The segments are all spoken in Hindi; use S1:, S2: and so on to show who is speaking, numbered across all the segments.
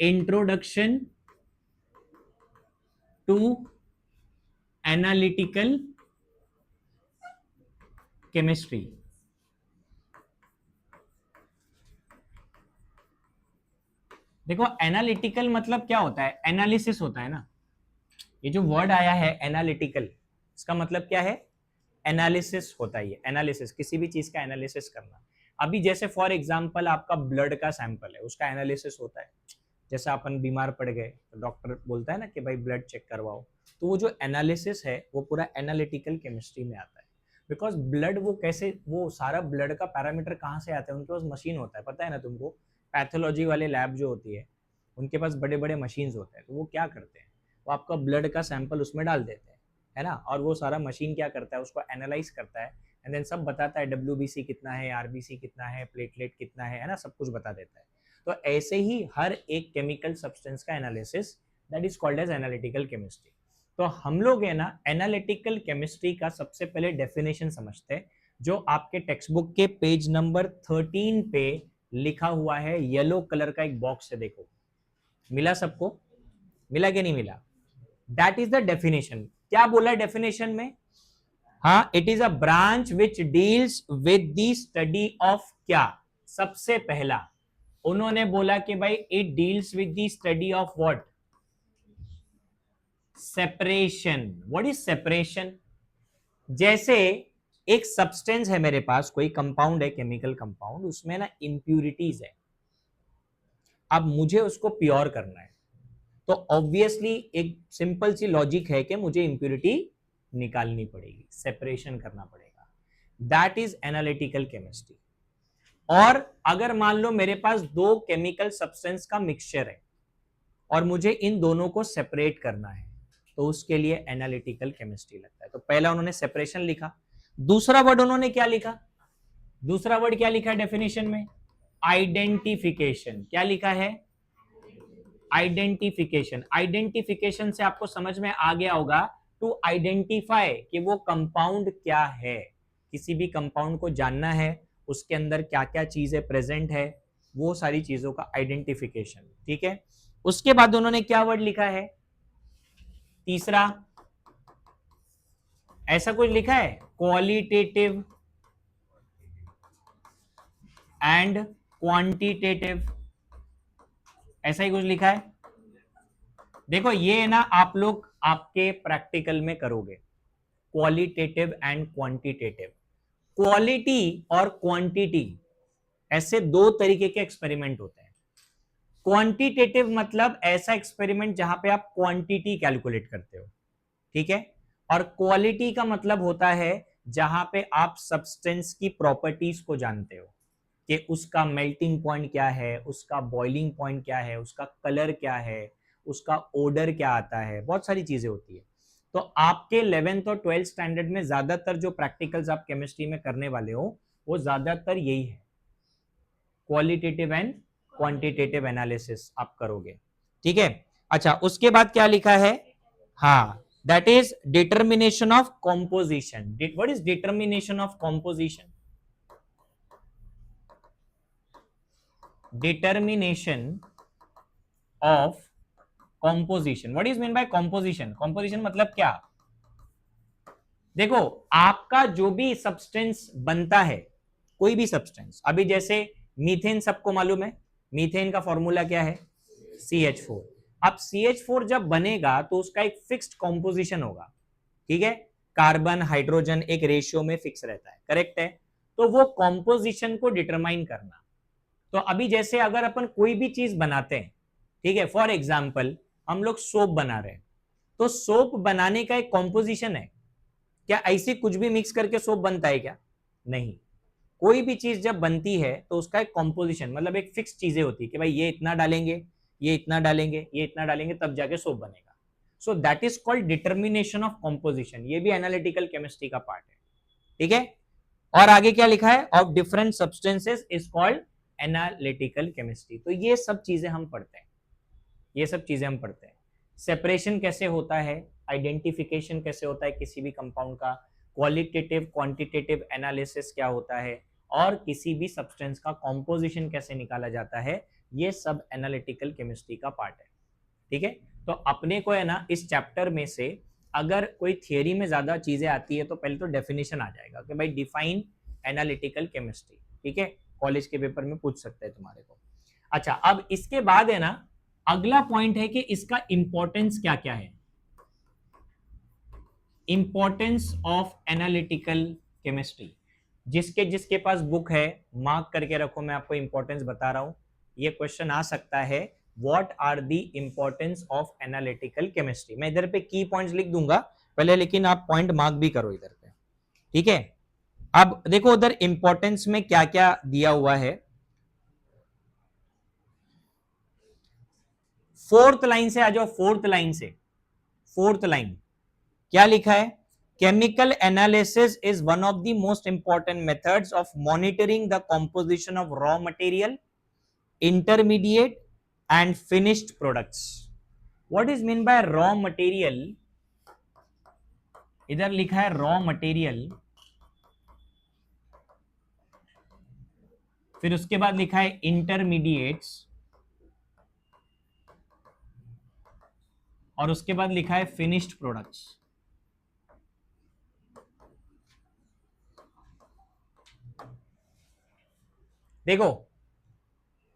S1: Introduction to analytical chemistry. देखो एनालिटिकल मतलब क्या होता है, एनालिसिस होता है ना। ये जो वर्ड आया है एनालिटिकल, इसका मतलब क्या है, एनालिसिस होता है। ये एनालिसिस, किसी भी चीज का एनालिसिस करना। अभी जैसे फॉर एग्जांपल आपका ब्लड का सैंपल है, उसका एनालिसिस होता है। जैसे अपन बीमार पड़ गए तो डॉक्टर बोलता है ना कि भाई ब्लड चेक करवाओ, तो वो जो एनालिसिस है वो पूरा एनालिटिकल केमिस्ट्री में आता है। बिकॉज ब्लड वो कैसे, वो सारा ब्लड का पैरामीटर कहाँ से आता है, उनके पास मशीन होता है, पता है ना तुमको। पैथोलॉजी वाले लैब जो होती है उनके पास बड़े बड़े मशीन्स होते हैं, तो वो क्या करते हैं, वो आपका ब्लड का सैंपल उसमें डाल देते हैं, है ना। और वो सारा मशीन क्या करता है, उसको एनालाइज करता है एंड देन सब बताता है, WBC कितना है, RBC कितना है, प्लेटलेट कितना है ना, सब कुछ बता देता है। तो ऐसे ही हर एक केमिकल सब्सटेंस का analysis, that is called as analytical chemistry. तो हम लोग है ना एनालिटिकल केमिस्ट्री का सबसे पहले डेफिनेशन समझते हैं, जो आपके टेक्स्ट बुक के पेज नंबर 13 पे लिखा हुआ है, येलो कलर का एक बॉक्स है, देखो मिला सबको, मिला कि नहीं मिला। That is the definition. क्या बोला डेफिनेशन में, हाँ, it is a branch which deals with the study of क्या, सबसे पहला उन्होंने बोला कि भाई it deals with the study of what, separation. What is separation, जैसे एक सब्सटेंस है मेरे पास, कोई कंपाउंड है, केमिकल कंपाउंड, उसमें ना इंप्यूरिटीज है, अब मुझे उसको प्योर करना है, तो ऑब्वियसली एक सिंपल सी लॉजिक है कि मुझे इंप्यूरिटी निकालनी पड़ेगी, सेपरेशन करना पड़ेगा। That is analytical chemistry. और अगर मान लो मेरे पास दो केमिकल सब्सटेंस का मिक्सचर है और मुझे इन दोनों को सेपरेट करना है, तो उसके लिए एनालिटिकल केमिस्ट्री लगता है। तो पहला उन्होंने सेपरेशन लिखा, दूसरा वर्ड उन्होंने क्या लिखा, दूसरा वर्ड क्या लिखा है डेफिनेशन में, आइडेंटिफिकेशन। क्या लिखा है, आइडेंटिफिकेशन। आइडेंटिफिकेशन से आपको समझ में आ गया होगा, टू आइडेंटिफाई कि वो कंपाउंड क्या है, किसी भी कंपाउंड को जानना है, उसके अंदर क्या क्या चीजें प्रेजेंट है, वो सारी चीजों का आइडेंटिफिकेशन, ठीक है। उसके बाद उन्होंने क्या वर्ड लिखा है, तीसरा ऐसा कुछ लिखा है, क्वालिटेटिव एंड क्वांटिटेटिव, ऐसा ही कुछ लिखा है। देखो ये ना आप लोग आपके प्रैक्टिकल में करोगे, क्वालिटेटिव एंड क्वांटिटेटिव। क्वालिटी और क्वांटिटी ऐसे दो तरीके के एक्सपेरिमेंट होते हैं। क्वांटिटेटिव मतलब ऐसा एक्सपेरिमेंट जहां पे आप क्वांटिटी कैलकुलेट करते हो, ठीक है। और क्वालिटी का मतलब होता है जहां पे आप सब्सटेंस की प्रॉपर्टीज को जानते हो, कि उसका मेल्टिंग पॉइंट क्या है, उसका बॉइलिंग पॉइंट क्या है, उसका कलर क्या है, उसका ओडर क्या आता है, बहुत सारी चीजें होती है। तो आपके 11th और 12th स्टैंडर्ड में ज्यादातर जो प्रैक्टिकल्स आप केमिस्ट्री में करने वाले हो वो ज्यादातर यही है, क्वालिटेटिव एंड क्वांटिटेटिव एनालिसिस आप करोगे, ठीक है। अच्छा उसके बाद क्या लिखा है, हाँ, that is determination of composition. What is determination of composition, determination of composition. What is mean by composition, composition मतलब क्या, देखो आपका जो भी सब्सटेंस बनता है, कोई भी सब्सटेंस, अभी जैसे मीथेन सबको मालूम है, मीथेन का फॉर्मूला क्या है, CH4। अब CH4 जब बनेगा तो उसका एक फिक्स्ड कॉम्पोजिशन होगा, ठीक है, कार्बन हाइड्रोजन एक रेशियो में फिक्स रहता है, करेक्ट है। तो वो कॉम्पोजिशन को डिटरमाइन करना, तो अभी जैसे अगर अपन कोई भी चीज बनाते हैं, ठीक है, फॉर एग्जाम्पल हम लोग सोप बना रहे हैं, तो सोप बनाने का एक कॉम्पोजिशन है, क्या ऐसे कुछ भी मिक्स करके सोप बनता है क्या, नहीं। कोई भी चीज जब बनती है तो उसका एक कॉम्पोजिशन मतलब एक फिक्स चीजें होती है कि भाई ये इतना डालेंगे, ये इतना डालेंगे, ये इतना डालेंगे, तब जाके सोप बनेगा। सो that is called determination of composition, ये भी एनालिटिकल केमिस्ट्री का पार्ट है, ठीक है। और आगे क्या लिखा है, of different substances is called analytical chemistry. तो ये सब चीजें हम पढ़ते हैं, ये सब चीजें हम पढ़ते हैं। सेपरेशन कैसे होता है, आइडेंटिफिकेशन कैसे होता है किसी भी कंपाउंड का, क्वालिटेटिव क्वांटिटेटिव एनालिसिस क्या होता है, और किसी भी सब्सटेंस का कॉम्पोजिशन कैसे निकाला जाता है, ये सब एनालिटिकल केमिस्ट्री का पार्ट है। ठीक है, तो अपने को है ना इस चैप्टर में से अगर कोई थियरी में ज्यादा चीजें आती है तो पहले तो डेफिनेशन आ जाएगा कि भाई डिफाइन एनालिटिकल केमिस्ट्री। ठीक है, कॉलेज के पेपर में पूछ सकते हैं तुम्हारे को। अच्छा, अब इसके बाद है ना अगला पॉइंट है कि इसका इंपॉर्टेंस क्या क्या है। इंपॉर्टेंस ऑफ एनालिटिकल केमिस्ट्री, जिसके जिसके पास बुक है मार्क करके रखो, मैं आपको इंपॉर्टेंस बता रहा हूं। ये क्वेश्चन आ सकता है, what are the importance of analytical chemistry. मैं इधर पे की पॉइंट्स लिख दूंगा पहले, लेकिन आप पॉइंट मार्क भी करो इधर पे। ठीक है, अब देखो उधर इंपॉर्टेंस में क्या क्या दिया हुआ है। फोर्थ लाइन से आ जाओ, फोर्थ लाइन से, फोर्थ लाइन क्या लिखा है, chemical analysis is one of the most important methods of monitoring the composition of raw material, intermediate and finished products. What is mean by raw material, इधर लिखा है रॉ मटेरियल, फिर उसके बाद लिखा है इंटरमीडिएट्स, और उसके बाद लिखा है फिनिश्ड प्रोडक्ट्स। देखो,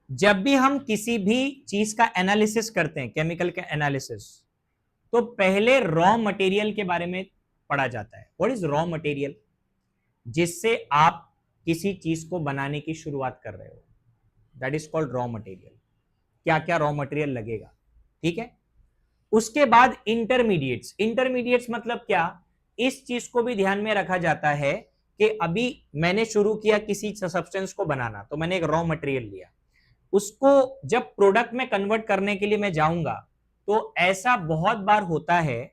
S1: जब भी हम किसी भी चीज का एनालिसिस करते हैं, केमिकल का एनालिसिस, तो पहले रॉ मटेरियल के बारे में पढ़ा जाता है। व्हाट इज रॉ मटेरियल, जिससे आप किसी चीज को बनाने की शुरुआत कर रहे हो, that is called raw material. क्या क्या रॉ मटेरियल लगेगा, ठीक है। उसके बाद इंटरमीडिएट्स, इंटरमीडिएट्स मतलब क्या, इस चीज को भी ध्यान में रखा जाता है कि अभी मैंने शुरू किया किसी सब्सटेंस को बनाना, तो मैंने एक रॉ मटेरियल लिया, उसको जब प्रोडक्ट में कन्वर्ट करने के लिए मैं जाऊंगा, तो ऐसा बहुत बार होता है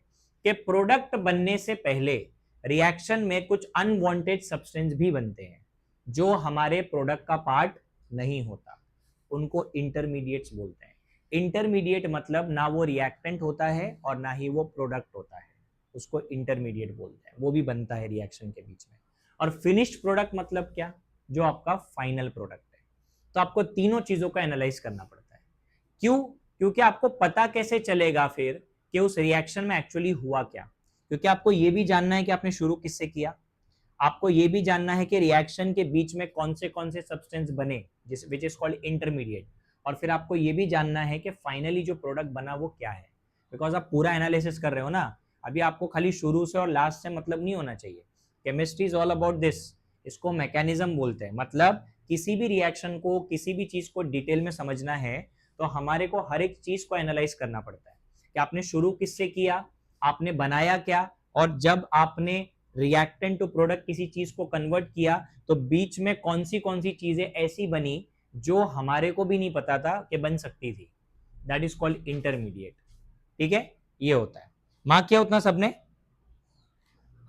S1: कि प्रोडक्ट बनने से पहले रिएक्शन में कुछ अनवांटेड सब्सटेंस भी बनते हैं जो हमारे प्रोडक्ट का पार्ट नहीं होता, उनको इंटरमीडिएट्स बोलते हैं। इंटरमीडिएट मतलब ना वो रिएक्टेंट होता है और ना ही वो प्रोडक्ट होता है, उसको इंटरमीडिएट बोलते हैं, वो भी बनता है रिएक्शन के बीच में। और फिनिश्ड प्रोडक्ट मतलब क्या, जो आपका फाइनल प्रोडक्ट है। तो आपको तीनों चीजों का एनालाइज करना पड़ता है। क्यों, क्योंकि आपको पता कैसे चलेगा फिर कि उस रिएक्शन में एक्चुअली हुआ क्या, क्योंकि आपको यह भी जानना है कि आपने शुरू किससे किया, आपको यह भी जानना है कि रिएक्शन के बीच में कौन से सब्सटेंस बने, जिस विच इज कॉल्ड इंटरमीडिएट, और फिर आपको यह भी जानना है कि फाइनली जो प्रोडक्ट बना वो क्या है। बिकॉज आप पूरा एनालिसिस कर रहे हो ना, अभी आपको खाली शुरू से और लास्ट से मतलब नहीं होना चाहिए। Chemistry is all about this, इसको मैकेनिज्म बोलते हैं। मतलब किसी भी रिएक्शन को, किसी भी चीज को डिटेल में समझना है तो हमारे को हर एक चीज को एनालाइज करना पड़ता है कि आपने शुरू किससे किया, आपने बनाया क्या, और जब आपने रिएक्टेंट टू प्रोडक्ट किसी चीज को कन्वर्ट किया तो बीच में कौन सी चीजें ऐसी बनी जो हमारे को भी नहीं पता था कि बन सकती थी, दैट इज कॉल्ड इंटरमीडिएट। ठीक है, ये होता है। मार्क किया उतना सबने,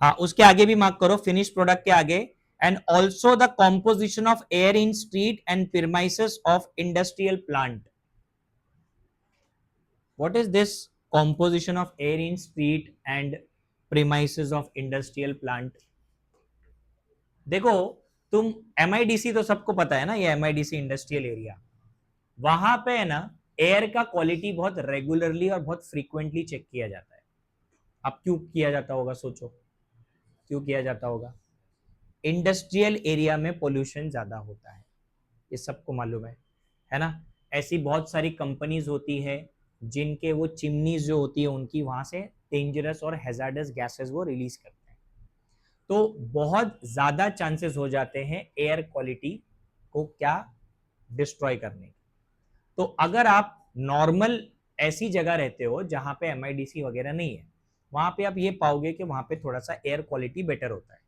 S1: हाँ उसके आगे भी मार्क करो, फिनिश प्रोडक्ट के आगे, and also the composition of air in street and premises of industrial plant. What is this composition of air in street and premises of industrial plant. देखो तुम MIDC तो सबको पता है ना, ये MIDC इंडस्ट्रियल एरिया, वहां पे है ना एयर का क्वालिटी बहुत रेगुलरली और बहुत फ्रीक्वेंटली चेक किया जाता है। अब क्यों किया जाता होगा, सोचो क्यों किया जाता होगा। इंडस्ट्रियल एरिया में पोल्यूशन ज्यादा होता है, ये सबको मालूम है ना। ऐसी बहुत सारी कंपनीज होती है जिनके वो चिमनीज जो होती है उनकी वहां से डेंजरस और हैजार्डस गैसेस वो रिलीज करते हैं, तो बहुत ज्यादा चांसेस हो जाते हैं एयर क्वालिटी को क्या डिस्ट्रॉय करने की। तो अगर आप नॉर्मल ऐसी जगह रहते हो जहां पे MIDC वगैरह नहीं है, वहां पे आप ये पाओगे कि वहां पे थोड़ा सा एयर क्वालिटी बेटर होता है,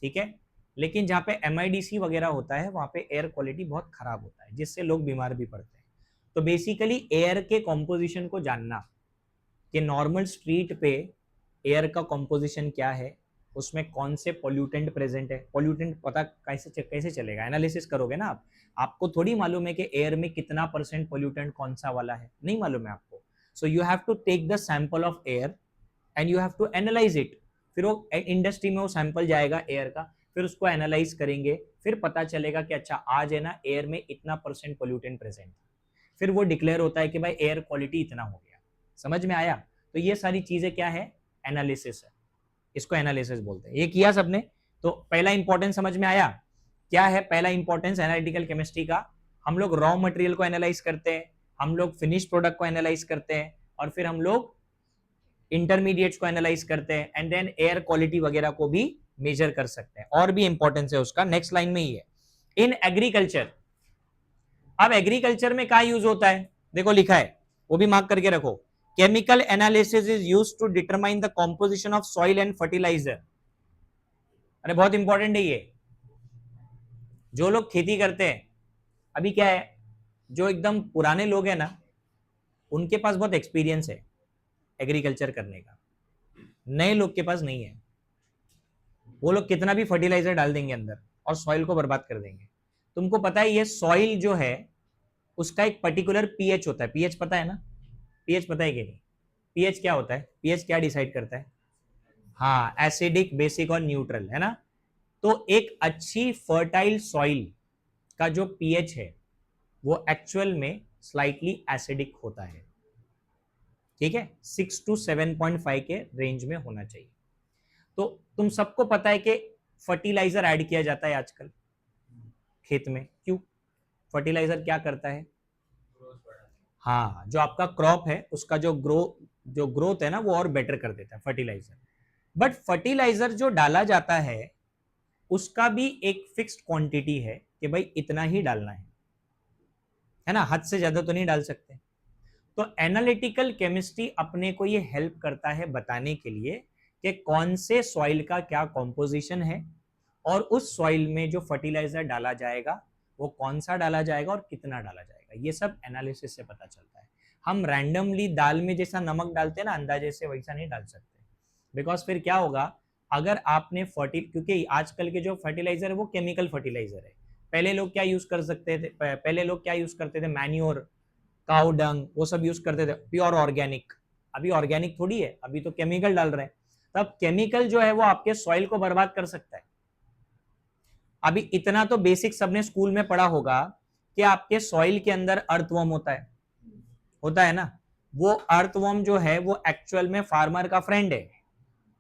S1: ठीक है। लेकिन जहां पे MIDC वगैरह होता है वहां पे एयर क्वालिटी बहुत खराब होता है, जिससे लोग बीमार भी पड़ते हैं। तो बेसिकली एयर के कॉम्पोजिशन को जानना कि नॉर्मल स्ट्रीट पे एयर का कॉम्पोजिशन क्या है, उसमें कौन से पोल्यूटेंट प्रेजेंट है। पोल्यूटेंट पता कैसे चलेगा, एनालिसिस करोगे ना आप, आपको थोड़ी मालूम है कि एयर में कितना % पोल्यूटेंट कौन सा वाला है, नहीं मालूम है आपको। So you have to take the sample of air and you have to analyse it. फिर वो इंडस्ट्री में वो सैंपल जाएगा एयर का, फिर उसको एनालाइज करेंगे, फिर पता चलेगा कि अच्छा आज है ना एयर में इतना % पोल्यूटेंट प्रेजेंट, फिर वो डिक्लेयर होता है कि भाई एयर क्वालिटी इतना हो गया। समझ में आया? तो ये सारी चीजें क्या है, एनालिसिस है, इसको एनालिसिस बोलते हैं। ये किया सबने? तो पहला इंपॉर्टेंस समझ में आया? क्या है पहला इंपॉर्टेंस एनालिटिकल केमिस्ट्री का? हम लोग रॉ मटेरियल को एनालाइज करते हैं, हम लोग फिनिश प्रोडक्ट को एनालाइज करते हैं, और फिर हम लोग इंटरमीडिएट्स को एनालाइज करते हैं, एंड देन एयर क्वालिटी वगैरह को भी मेजर कर सकते हैं। और भी इंपॉर्टेंस है उसका, नेक्स्ट लाइन में ही है। इन एग्रीकल्चर, अब एग्रीकल्चर में क्या यूज होता है, देखो लिखा है, वो भी मार्क करके रखो। Chemical analysis is used to determine the composition of soil and fertiliser. अरे बहुत इंपॉर्टेंट है ये। जो लोग खेती करते हैं, अभी क्या है, जो एकदम पुराने लोग हैं ना, उनके पास बहुत एक्सपीरियंस है एग्रीकल्चर करने का, नए लोग के पास नहीं है। वो लोग कितना भी फर्टिलाइजर डाल देंगे अंदर और सॉइल को बर्बाद कर देंगे। तुमको पता है ये सॉइल जो है उसका एक पर्टिकुलर पीएच होता है, पीएच पता है ना? पीएच पता है कि नहीं? पीएच क्या होता है? पीएच क्या डिसाइड करता है? हाँ, एसिडिक, बेसिक और न्यूट्रल, है ना? तो एक अच्छी फर्टाइल सॉइल का जो पीएच है वो एक्चुअल में स्लाइटली एसिडिक होता है, ठीक है? 6 to 7.5 के रेंज में होना चाहिए। तो तुम सबको पता है कि फर्टिलाइजर ऐड किया जाता है आजकल खेत में, क्यों? फर्टिलाइजर क्या करता है? हाँ, जो आपका क्रॉप है उसका जो ग्रोथ है ना वो और बेटर कर देता है फर्टिलाइजर। बट फर्टिलाइजर जो डाला जाता है उसका भी एक फिक्स्ड क्वांटिटी है कि भाई इतना ही डालना है ना? हद से ज्यादा तो नहीं डाल सकते। तो एनालिटिकल केमिस्ट्री अपने को ये हेल्प करता है बताने के लिए कि कौन से सॉइल का क्या कॉम्पोजिशन है, और उस सॉइल में जो फर्टिलाइजर डाला जाएगा वो कौन सा डाला जाएगा और कितना डाला जाएगा। ये सब एनालिसिस से पता चलता है। हम रैंडमली दाल में जैसा नमक डालते हैं ना अंदाजे से, वैसा नहीं डाल सकते। बिकॉज फिर क्या होगा, अगर आपने क्योंकि आजकल के जो फर्टिलाइजर है वो केमिकल फर्टिलाइजर है। पहले लोग क्या यूज कर सकते थे, पहले लोग क्या यूज करते थे, मैन्योर, काउ डंग, वो सब यूज करते थे, प्योर ऑर्गेनिक। अभी ऑर्गेनिक थोड़ी है, अभी तो केमिकल डाल रहे हैं। तब केमिकल जो है वो आपके सॉइल को बर्बाद कर सकता है। अभी इतना तो बेसिक सबने स्कूल में पढ़ा होगा कि आपके सॉइल के अंदर अर्थवर्म होता है ना? वो अर्थवर्म जो है वो एक्चुअल में फार्मर का फ्रेंड है,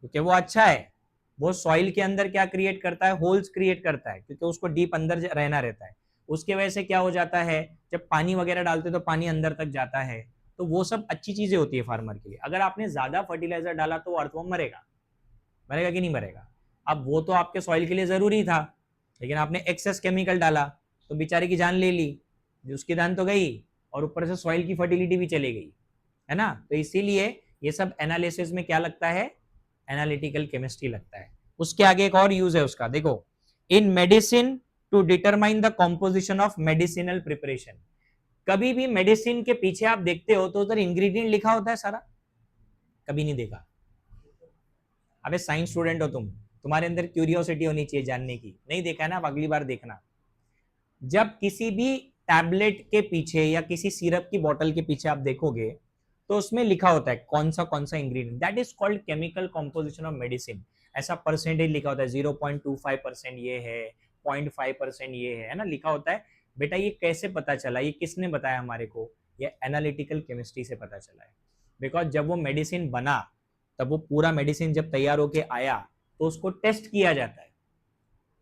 S1: क्योंकि वो अच्छा है। वो सॉइल के अंदर क्या क्रिएट करता है, होल्स क्रिएट करता है, क्योंकि उसको डीप अंदर रहना रहता है। उसके वजह से क्या हो जाता है, जब पानी वगैरह डालते तो पानी अंदर तक जाता है। तो वो सब अच्छी चीजें होती है फार्मर के लिए। अगर आपने ज्यादा फर्टिलाइजर डाला तो अर्थवर्म मरेगा कि नहीं मरेगा? अब वो तो आपके सॉइल के लिए जरूरी था, लेकिन आपने एक्सेस केमिकल डाला तो बेचारे की जान ले ली, उसकी जान तो गई और ऊपर से सॉइल की फर्टिलिटी भी चली गई, है ना? तो इसीलिए ये सब एनालिसिस में क्या लगता है, एनालिटिकल केमिस्ट्री लगता है। उसके आगे एक और यूज है उसका, देखो, in medicine to determine the composition of medicinal preparation. कभी भी मेडिसिन के पीछे आप देखते हो तो उधर इंग्रेडिएंट लिखा होता है सारा? कभी नहीं देखा? अबे साइंस स्टूडेंट हो तुम, तुम्हारे अंदर क्यूरियोसिटी होनी चाहिए जानने की। नहीं देखा है ना, अब अगली बार देखना। जब किसी भी टैबलेट के पीछे या किसी सिरप की बोतल के पीछे आप देखोगे तो उसमें लिखा होता है कौन सा ingredient, that is called chemical composition of medicine. ऐसा परसेंटेज लिखा होता है, 0.25% ये है, 0.5% ये है ना, लिखा होता है। बेटा ये कैसे पता चला, ये किसने बताया हमारे को? ये एनालिटिकल केमिस्ट्री से पता चला है। बिकॉज जब वो मेडिसिन बना, तब वो पूरा मेडिसिन जब तैयार होके आया तो उसको टेस्ट किया जाता है।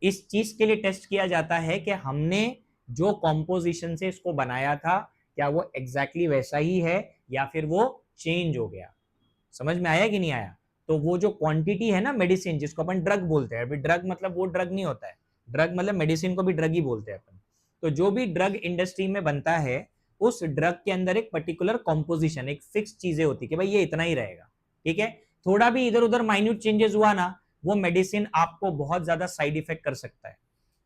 S1: इस चीज के लिए टेस्ट किया जाता है कि हमने जो कॉम्पोजिशन से इसको बनाया था क्या वो एग्जैक्टली वैसा ही है या फिर वो चेंज हो गया। समझ में आया कि नहीं आया? तो वो जो क्वांटिटी है ना मेडिसिन, जिसको अपन ड्रग बोलते हैं, अभी ड्रग मतलब वो ड्रग नहीं होता है, ड्रग मतलब मेडिसिन को भी ड्रग ही बोलते हैं अपन। तो जो भी ड्रग इंडस्ट्री में बनता है उस ड्रग के अंदर एक पर्टिकुलर कॉम्पोजिशन, एक फिक्स चीजें होती है कि भाई ये इतना ही रहेगा, ठीक है? थोड़ा भी इधर उधर माइन्यूट चेंजेस हुआ ना, वो मेडिसिन आपको बहुत ज्यादा साइड इफेक्ट कर सकता है,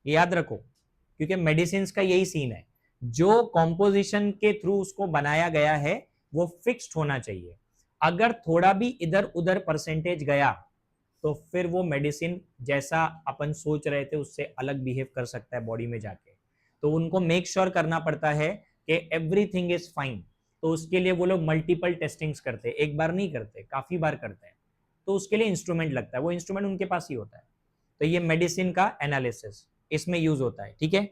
S1: ये याद रखो। क्योंकि मेडिसिन का यही सीन है, जो कॉम्पोजिशन के थ्रू उसको बनाया गया है वो फिक्स्ड होना चाहिए। अगर थोड़ा भी इधर उधर परसेंटेज गया तो फिर वो मेडिसिन जैसा अपन सोच रहे थे उससे अलग बिहेव कर सकता है बॉडी में जाके। तो उनको मेक श्योर करना पड़ता है कि एवरीथिंग इज फाइन। तो उसके लिए वो लोग मल्टीपल टेस्टिंग्स करते हैं, एक बार नहीं करते, काफी बार करते हैं। तो उसके लिए इंस्ट्रूमेंट लगता है, वो इंस्ट्रूमेंट उनके पास ही होता है। तो ये मेडिसिन का एनालिसिस। इसमें यूज होता है, ठीक है।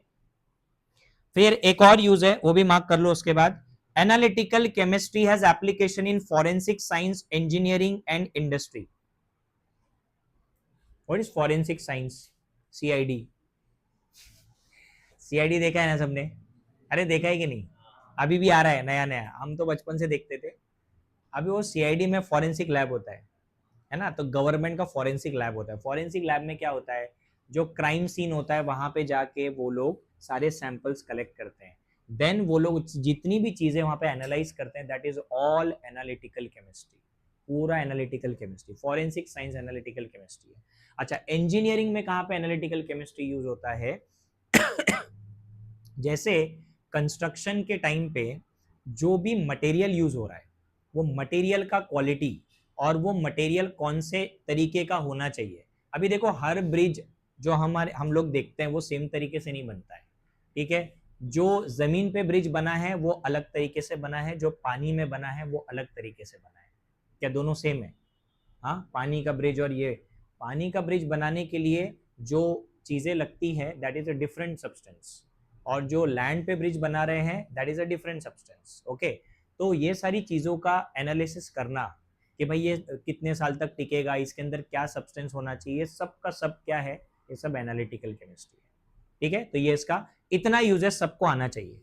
S1: फिर एक और यूज है, वो भी मार्क कर लो उसके बाद। Analytical chemistry has application in forensic science, engineering and industry. What is forensic science? CID, CID देखा है ना सबने? अरे देखा है कि नहीं? अभी भी आ रहा है नया नया, हम तो बचपन से देखते थे। अभी वो सीआईडी में फॉरेंसिक लैब होता है ना, तो गवर्नमेंट का फॉरेंसिक लैब होता है। फॉरेंसिक लैब में क्या होता है, जो क्राइम सीन होता है वहां पे जाके वो लोग सारे सैंपल्स कलेक्ट करते हैं, देन वो लोग जितनी भी चीजें वहां पे एनालाइज करते हैं, that is all analytical chemistry, पूरा analytical chemistry. Forensic science analytical chemistry है। अच्छा, इंजीनियरिंग में कहाँ पे एनालिटिकल केमिस्ट्री यूज होता है? जैसे कंस्ट्रक्शन के टाइम पे जो भी मटेरियल यूज हो रहा है, वो मटेरियल का क्वालिटी और वो मटेरियल कौन से तरीके का होना चाहिए। अभी देखो, हर ब्रिज जो हम लोग देखते हैं वो सेम तरीके से नहीं बनता है, ठीक है। जो जमीन पे ब्रिज बना है वो अलग तरीके से बना है, जो पानी में बना है वो अलग तरीके से बना है। क्या दोनों सेम है? हाँ, पानी का ब्रिज और ये, पानी का ब्रिज बनाने के लिए जो चीजें लगती है that is a different substance, और जो लैंड पे ब्रिज बना रहे हैं that is a different substance. Okay, तो ये सारी चीजों का एनालिसिस करना कि भाई ये कितने साल तक टिकेगा, इसके अंदर क्या सब्सटेंस होना चाहिए, सब का सब क्या है, ये सब एनालिटिकल केमिस्ट्री है, ठीक है। तो ये इसका इतना यूजेस सबको आना चाहिए।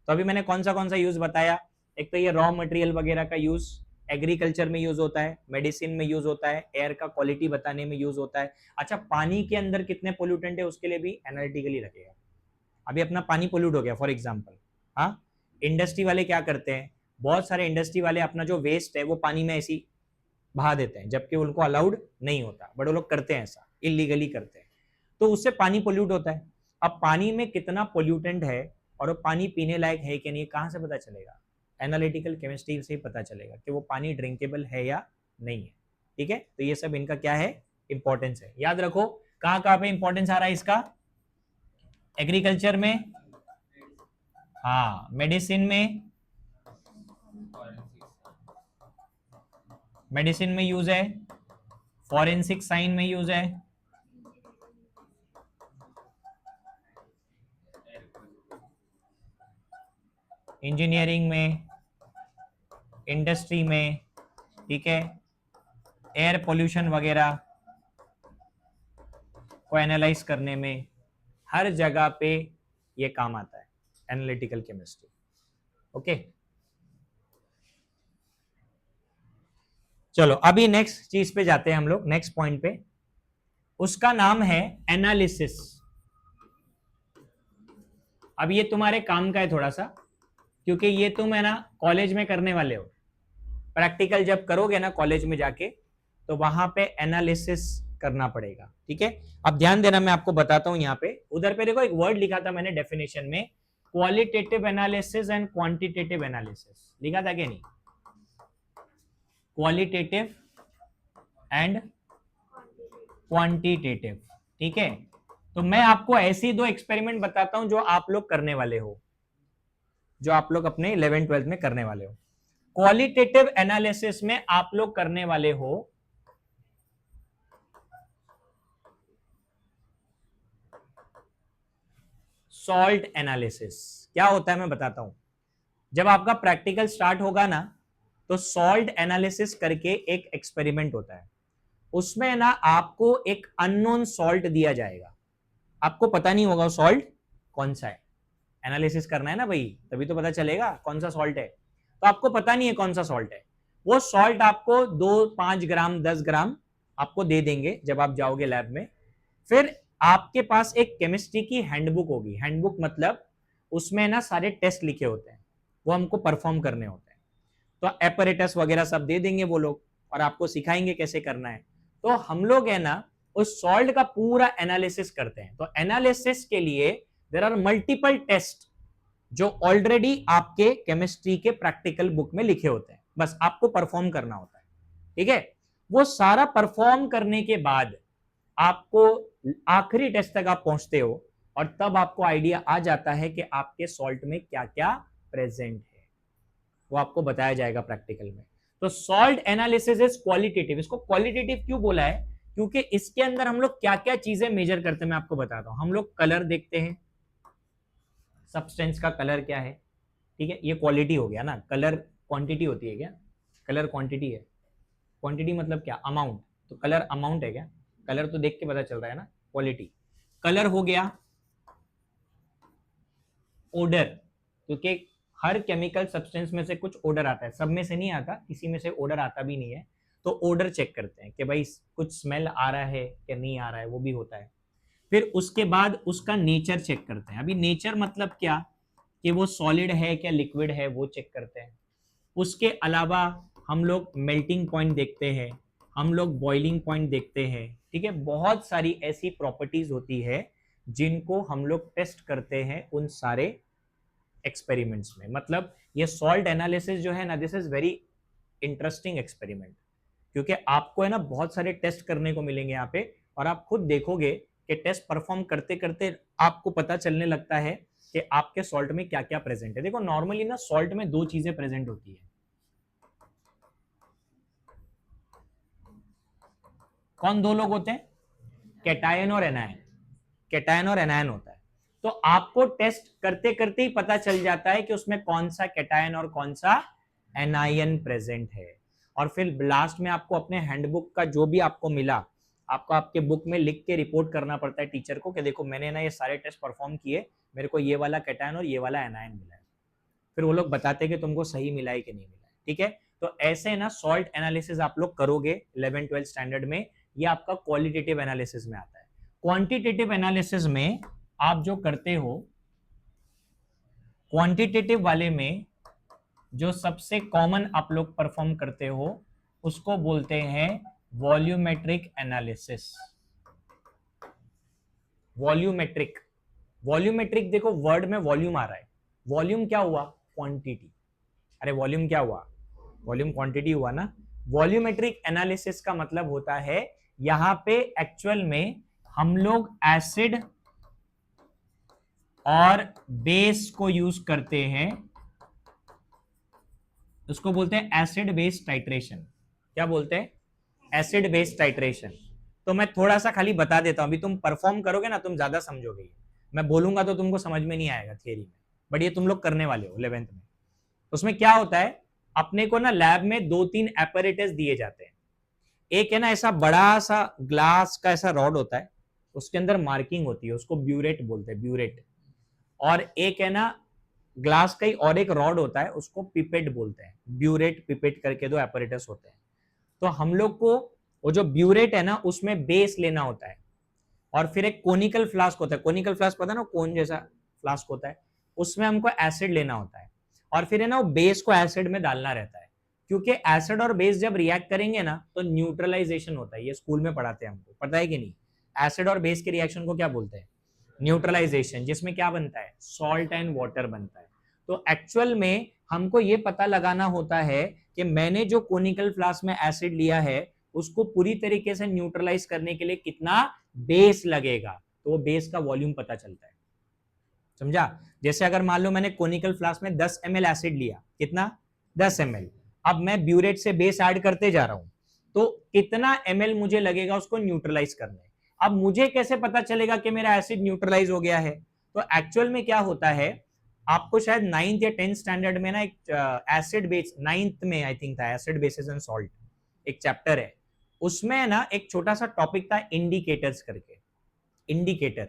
S1: तो अभी मैंने कौन सा यूज बताया? एक तो ये रॉ मटेरियल वगैरह का यूज एग्रीकल्चर में यूज होता है, मेडिसिन में यूज होता है, एयर का क्वालिटी बताने में यूज होता है। अच्छा, पानी के अंदर कितने पोल्यूटेंट है उसके लिए भी एनालिटिकली रखेगा। अभी अपना पानी पोल्यूट हो गया फॉर एग्जाम्पल, हाँ, इंडस्ट्री वाले क्या करते हैं, बहुत सारे इंडस्ट्री वाले अपना जो वेस्ट है वो पानी में ऐसी बहा देते हैं, जबकि उनको अलाउड नहीं होता, बड़े लोग करते हैं, ऐसा इलीगली करते हैं, तो उससे पानी पोल्यूट होता है। अब पानी में कितना पोल्यूटेंट है और वो पानी पीने लायक है कि नहीं, कहां से पता चलेगा? एनालिटिकल केमिस्ट्री से ही पता चलेगा कि वो पानी ड्रिंकेबल है या नहीं है, ठीक है। तो ये सब इनका क्या है, इंपॉर्टेंस है। याद रखो कहां कहां पे इंपॉर्टेंस आ रहा है इसका? एग्रीकल्चर में, हाँ, मेडिसिन में, मेडिसिन में यूज है, फॉरेंसिक साइंस में यूज है, इंजीनियरिंग में, इंडस्ट्री में, ठीक है, एयर पोल्यूशन वगैरह को एनालाइज करने में, हर जगह पे ये काम आता है एनालिटिकल केमिस्ट्री। ओके, चलो अभी नेक्स्ट चीज पे जाते हैं हम लोग, नेक्स्ट पॉइंट पे। उसका नाम है एनालिसिस। अब ये तुम्हारे काम का है थोड़ा सा, क्योंकि ये तुम है ना कॉलेज में करने वाले हो। प्रैक्टिकल जब करोगे ना कॉलेज में जाके, तो वहां पे एनालिसिस करना पड़ेगा, ठीक है। अब ध्यान देना, मैं आपको बताता हूं। यहाँ पे उधर पे देखो एक वर्ड लिखा था मैंने डेफिनेशन में, qualitative analysis and quantitative analysis, लिखा था कि नहीं? क्वालिटेटिव एंड क्वांटिटेटिव, ठीक है। तो मैं आपको ऐसी दो एक्सपेरिमेंट बताता हूं जो आप लोग करने वाले हो, जो आप लोग अपने 11th-12th में करने वाले हो। क्वालिटेटिव एनालिसिस में आप लोग करने वाले हो सॉल्ट एनालिसिस। क्या होता है मैं बताता हूं। जब आपका प्रैक्टिकल स्टार्ट होगा ना, तो सॉल्ट एनालिसिस करके एक एक्सपेरिमेंट होता है। उसमें ना आपको एक अननोन सॉल्ट दिया जाएगा, आपको पता नहीं होगा सॉल्ट कौन सा है। एनालिसिस करना है ना भाई, तभी तो पता चलेगा कौन सा सॉल्ट है। तो आपको पता नहीं है कौन सा सॉल्ट है। वो सॉल्ट आपको 2-5 ग्राम 10 ग्राम आपको दे देंगे जब आप जाओगे लैब में। फिर आपके पास एक केमिस्ट्री की हैंडबुक होगी। हैंडबुक मतलब उसमें ना सारे टेस्ट लिखे होते हैं, वो हमको परफॉर्म करने होते हैं। तो एपरेटस वगैरह सब दे देंगे वो लोग, और आपको सिखाएंगे कैसे करना है। तो हम लोग है ना उस सॉल्ट का पूरा एनालिसिस करते हैं। तो एनालिसिस के लिए देयर आर मल्टीपल टेस्ट जो ऑलरेडी आपके केमिस्ट्री के प्रैक्टिकल बुक में लिखे होते हैं, बस आपको परफॉर्म करना होता है, ठीक है। वो सारा परफॉर्म करने के बाद आपको आखिरी टेस्ट तक आप पहुंचते हो, और तब आपको आइडिया आ जाता है कि आपके सॉल्ट में क्या क्या प्रेजेंट है, वो आपको बताया जाएगा प्रैक्टिकल में। तो सॉल्ट एनालिसिस इज क्वालिटेटिव। इसको क्वालिटेटिव क्यों बोला है? क्योंकि इसके अंदर हम लोग क्या क्या चीजें मेजर करते हैं मैं आपको बताता हूं। हम लोग कलर देखते हैं, सब्सटेंस का कलर क्या है, ठीक है, ये क्वालिटी हो गया ना। कलर क्वांटिटी होती है क्या? कलर क्वांटिटी है। क्वांटिटी मतलब क्या? अमाउंट। तो कलर अमाउंट है क्या? कलर तो देख के पता चल रहा है ना, क्वालिटी। कलर हो गया। ओडर, क्योंकि हर केमिकल सब्सटेंस में से कुछ ओडर आता है, सब में से नहीं आता, किसी में से ओडर आता भी नहीं है, तो ओडर चेक करते हैं कि भाई कुछ स्मेल आ रहा है या नहीं आ रहा है, वो भी होता है। फिर उसके बाद उसका नेचर चेक करते हैं। अभी नेचर मतलब क्या, कि वो सॉलिड है क्या लिक्विड है, वो चेक करते हैं। उसके अलावा हम लोग मेल्टिंग पॉइंट देखते हैं, हम लोग बॉइलिंग पॉइंट देखते हैं, ठीक है। बहुत सारी ऐसी प्रॉपर्टीज होती है जिनको हम लोग टेस्ट करते हैं उन सारे एक्सपेरिमेंट्स में। मतलब ये सॉल्ट एनालिसिस जो है ना, this is very interesting experiment, क्योंकि आपको है ना बहुत सारे टेस्ट करने को मिलेंगे यहाँ पे, और आप खुद देखोगे कि टेस्ट परफॉर्म करते करते आपको पता चलने लगता है कि आपके सॉल्ट में क्या क्या प्रेजेंट है। देखो नॉर्मली ना सॉल्ट में दो चीजें प्रेजेंट होती है। कौन दो लोग होते हैं? कैटायन और एनायन। कैटायन और एनायन होता है। तो आपको टेस्ट करते करते ही पता चल जाता है कि उसमें कौन सा कैटायन और कौन सा एनायन प्रेजेंट है। और फिर लास्ट में आपको अपने हैंडबुक का जो भी आपको मिला, आपको आपके बुक में लिख के रिपोर्ट करना पड़ता है टीचर को कि देखो मैंने ना ये सारे टेस्ट परफॉर्म किए, मेरे को ये वाला कैटायन और ये वाला एनायन मिला है। फिर वो लोग बताते हैं कि तुमको सही मिला है कि नहीं मिला है, ठीक है। तो ऐसे ना सॉल्ट एनालिसिस आप लोग करोगे 11-12 स्टैंडर्ड में, ये आपका क्वालिटेटिव एनालिसिस में आता है। क्वांटिटेटिव एनालिसिस में आप जो करते हो, क्वांटिटेटिव वाले में जो सबसे कॉमन आप लोग परफॉर्म करते हो उसको बोलते हैं वॉल्यूमेट्रिक एनालिसिस। वॉल्यूमेट्रिक, वॉल्यूमेट्रिक देखो वर्ड में वॉल्यूम आ रहा है, वॉल्यूम क्या हुआ? क्वांटिटी। अरे वॉल्यूम क्या हुआ? वॉल्यूम क्वांटिटी हुआ ना। वॉल्यूमेट्रिक एनालिसिस का मतलब होता है यहां पे एक्चुअल में हम लोग एसिड और बेस को यूज करते हैं, उसको बोलते हैं एसिड बेस टाइट्रेशन। क्या बोलते हैं? Acid base titration. तो मैं थोड़ा सा खाली बता देता हूं, अभी तुम परफॉर्म करोगे ना तुम ज्यादा समझोगे। मैं बोलूंगा तो तुमको समझ में नहीं आएगा थियरी में, बट ये तुम लोग करने वाले हो 11th में। उसमें क्या होता है, अपने को ना लैब में 2-3 एपरेटस दिए जाते हैं। एक है ना ऐसा बड़ा सा ग्लास का ऐसा रॉड होता है, उसके अंदर मार्किंग होती है, उसको ब्यूरेट बोलते हैं, ब्यूरेट। और एक है ना ग्लास का ही और एक रॉड होता है, उसको पिपेट बोलते हैं। ब्यूरेट पिपेट करके दो एपरेटस होते हैं। तो हम लोग को वो जो ब्यूरेट है ना उसमें बेस लेना होता है, और फिर एक कोनिकल फ्लास्क होता है। कोनिकल फ्लास्क पता है ना, कोन जैसा फ्लास्क होता है, उसमें हमको एसिड लेना होता है, और फिर है ना वो बेस को एसिड में डालना रहता है। क्योंकि एसिड और बेस जब रिएक्ट करेंगे ना तो न्यूट्रलाइजेशन होता है, ये स्कूल में पढ़ाते हैं हमको, पता है कि नहीं? एसिड और बेस के रिएक्शन को क्या बोलते हैं? न्यूट्रलाइजेशन, जिसमें क्या बनता है? सॉल्ट एंड वाटर बनता है। तो एक्चुअल में हमको ये पता लगाना होता है कि मैंने जो कोनिकल फ्लास्क में एसिड लिया है उसको पूरी तरीके से न्यूट्रलाइज करने के लिए कितना बेस लगेगा, तो वो बेस का वॉल्यूम पता चलता है। समझा? जैसे अगर मान लो मैंने कोनिकल फ्लास्क में 10 ml एसिड लिया, कितना? 10 ml। अब मैं ब्यूरेट से बेस ऐड करते जा रहा हूं, तो कितना ml मुझे लगेगा उसको न्यूट्रलाइज करने। अब मुझे कैसे पता चलेगा कि मेरा एसिड न्यूट्रलाइज हो गया है? तो एक्चुअल में क्या होता है, आपको शायद 9th या 10th स्टैंडर्ड में ना एक एसिड बेस, 9th में आई थिंक था, एसिड बेसिस एंड सॉल्ट एक चैप्टर है, उसमें ना एक छोटा सा टॉपिक था इंडिकेटर्स करके। इंडिकेटर।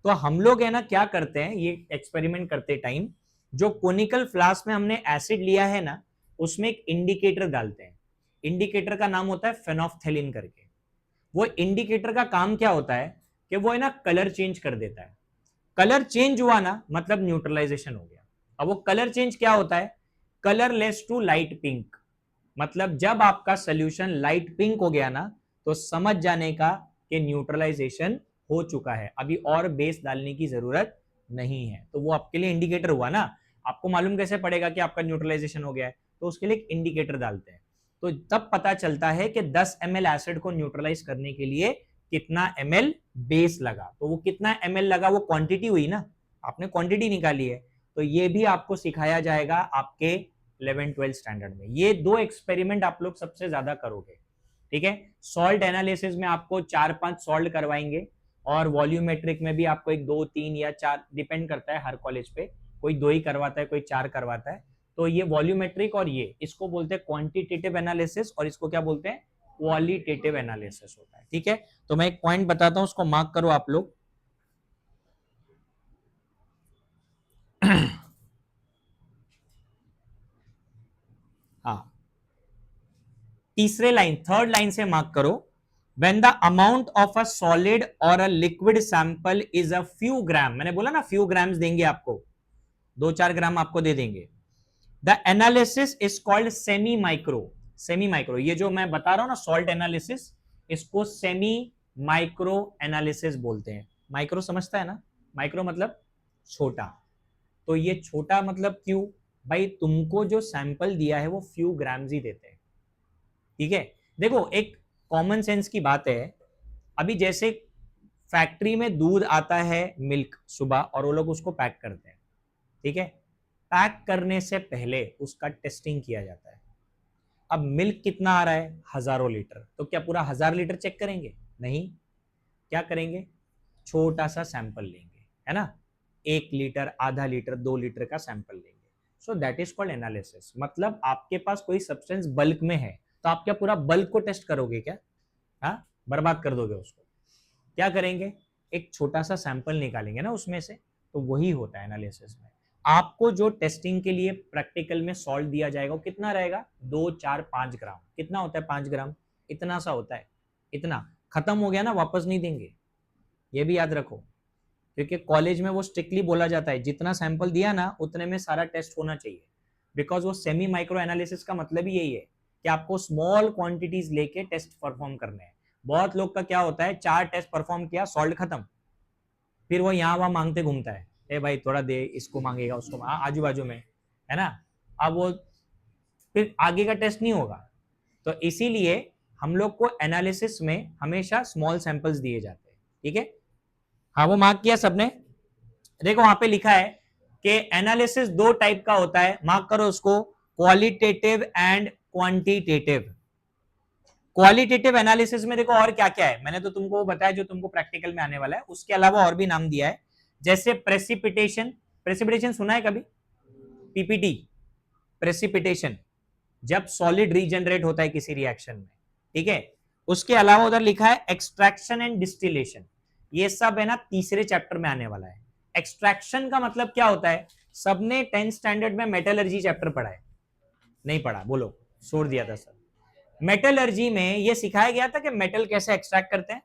S1: तो हम लोग है ना क्या करते हैं, ये एक्सपेरिमेंट करते टाइम जो कोनिकल फ्लास्क में हमने एसिड लिया है ना उसमें एक इंडिकेटर डालते हैं। इंडिकेटर का नाम होता है फेनोफ्थेलिन करके। वो इंडिकेटर का काम क्या होता है कि वो है ना कलर चेंज कर देता है। कलर चेंज हुआ ना मतलब न्यूट्रलाइजेशन हो गया। अब वो कलर चेंज क्या होता है? Colourless to light pink. मतलब जब आपका सोल्यूशन लाइट पिंक हो गया ना तो समझ जाने का कि न्यूट्रलाइजेशन हो चुका है, अभी और बेस डालने की जरूरत नहीं है। तो वो आपके लिए इंडिकेटर हुआ ना। आपको मालूम कैसे पड़ेगा कि आपका न्यूट्रलाइजेशन हो गया है? तो उसके लिए एक इंडिकेटर डालते हैं, तो तब पता चलता है कि 10 ml एसिड को न्यूट्रलाइज करने के लिए कितना ml बेस लगा। तो वो कितना ml लगा वो क्वांटिटी हुई ना, आपने क्वांटिटी निकाली है। तो ये भी आपको सिखाया जाएगा आपके 11-12 स्टैंडर्ड में। ये दो एक्सपेरिमेंट आप लोग सबसे ज्यादा करोगे। ठीक है। सॉल्ट एनालिसिस में आपको 4-5 सॉल्ट करवाएंगे, और वॉल्यूमेट्रिक में भी आपको 1, 2, 3 या 4, डिपेंड करता है हर कॉलेज पे, कोई 2 ही करवाता है, कोई 4 करवाता है। तो ये वॉल्यूमेट्रिक और ये, इसको बोलते हैं क्वांटिटेटिव एनालिसिस, और इसको क्या बोलते हैं, क्वालिटेटिव एनालिसिस होता है। ठीक है, तो मैं एक पॉइंट बताता हूं, उसको मार्क करो आप लोग। हाँ, तीसरे लाइन, थर्ड लाइन से मार्क करो। When the amount of a solid or a liquid sample is a few gram, मैंने बोला ना few grams देंगे आपको, 2-4 ग्राम आपको दे देंगे। The analysis is called semi micro। Semi micro, ये जो मैं बता रहा हूं ना सॉल्ट एनालिसिस, इसको सेमी माइक्रो एनालिसिस बोलते हैं। माइक्रो समझता है ना, माइक्रो मतलब छोटा। तो ये छोटा मतलब क्यों भाई, तुमको जो सैंपल दिया है वो फ्यू ग्राम्स ही देते हैं। ठीक है, देखो एक कॉमन सेंस की बात है, अभी जैसे फैक्ट्री में दूध आता है मिल्क सुबह, और वो लोग उसको पैक करते हैं। ठीक है, पैक करने से पहले उसका टेस्टिंग किया जाता है। अब मिल्क कितना आ रहा है, हजारों लीटर, तो क्या पूरा 1000 लीटर चेक करेंगे, नहीं। क्या करेंगे, छोटा सा सैंपल लेंगे, है ना, 1 लीटर, आधा लीटर, 2 लीटर का सैंपल लेंगे। सो दैट इज कॉल्ड एनालिसिस। मतलब आपके पास कोई सब्सटेंस बल्क में है, तो आप क्या पूरा बल्क को टेस्ट करोगे क्या, हाँ, बर्बाद कर दोगे उसको। क्या करेंगे, एक छोटा सा सैंपल निकालेंगे ना उसमें से, तो वही होता है एनालिसिस में। आपको जो टेस्टिंग के लिए प्रैक्टिकल में सॉल्ट दिया जाएगा वो कितना रहेगा, 2, 4, 5 ग्राम। कितना होता है 5 ग्राम, इतना सा होता है, इतना। खत्म हो गया ना, वापस नहीं देंगे, ये भी याद रखो, क्योंकि कॉलेज में वो स्ट्रिक्टली बोला जाता है जितना सैंपल दिया ना उतने में सारा टेस्ट होना चाहिए। बिकॉज वो सेमी माइक्रो एनालिसिस का मतलब ही यही है कि आपको स्मॉल क्वांटिटीज लेके टेस्ट परफॉर्म करने हैं। बहुत लोग का क्या होता है, 4 टेस्ट परफॉर्म किया, सॉल्ट खत्म, फिर वो यहाँ वहां मांगते घूमता है, ए भाई थोड़ा दे, इसको मांगेगा, उसको आजू बाजू में, है ना। अब वो फिर आगे का टेस्ट नहीं होगा। तो इसीलिए हम लोग को एनालिसिस में हमेशा स्मॉल सैंपल्स दिए जाते हैं। ठीक है, हाँ वो मार्क किया सबने। देखो वहां पे लिखा है कि एनालिसिस 2 टाइप का होता है, मार्क करो उसको, qualitative and quantitative. Qualitative analysis में देखो और क्या क्या है, मैंने तो तुमको बताया जो तुमको प्रैक्टिकल में आने वाला है, उसके अलावा और भी नाम दिया है, जैसे प्रेसिपिटेशन। प्रेसिपिटेशन सुना है कभी, पीपीटी, प्रेसिपिटेशन, जब सॉलिड रीजनरेट होता है किसी रिएक्शन में। ठीक है, उसके अलावा उधर लिखा है एक्सट्रैक्शन एंड डिस्टिलेशन। ये सब है ना तीसरे चैप्टर में आने वाला है। एक्सट्रैक्शन का मतलब क्या होता है, सबने 10th स्टैंडर्ड में मेटलर्जी चैप्टर पढ़ा है, नहीं पढ़ा, बोलो, छोड़ दिया था सर। मेटलर्जी में ये सिखाया गया था कि मेटल कैसे एक्सट्रैक्ट करते हैं।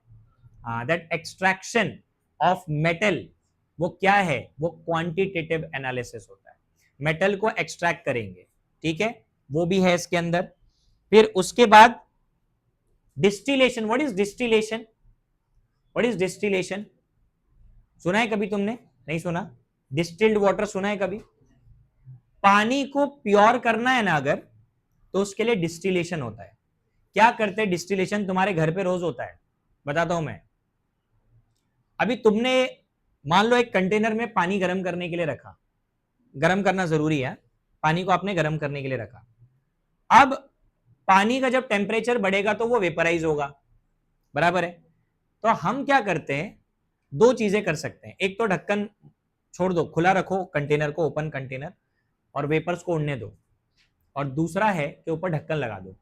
S1: हाँ, दैट एक्सट्रैक्शन ऑफ मेटल, वो क्या है, वो क्वांटिटेटिव एनालिसिस होता है। मेटल को एक्सट्रैक्ट करेंगे, ठीक है, वो भी है इसके अंदर। फिर उसके बाद distillation. What is distillation, what is distillation, सुना है कभी तुमने, नहीं सुना। डिस्टिल्ड वाटर सुना है कभी। पानी को प्योर करना है ना अगर, तो उसके लिए डिस्टिलेशन होता है। क्या करते हैं डिस्टिलेशन, तुम्हारे घर पे रोज होता है, बताता हूं मैं। अभी तुमने मान लो एक कंटेनर में पानी गर्म करने के लिए रखा, गर्म करना जरूरी है, पानी को आपने गर्म करने के लिए रखा। अब पानी का जब टेम्परेचर बढ़ेगा तो वो वेपराइज होगा, बराबर है। तो हम क्या करते हैं, 2 चीजें कर सकते हैं, एक तो ढक्कन छोड़ दो, खुला रखो कंटेनर को, ओपन कंटेनर, और वेपर्स को उड़ने दो, और दूसरा है कि ऊपर ढक्कन लगा दो,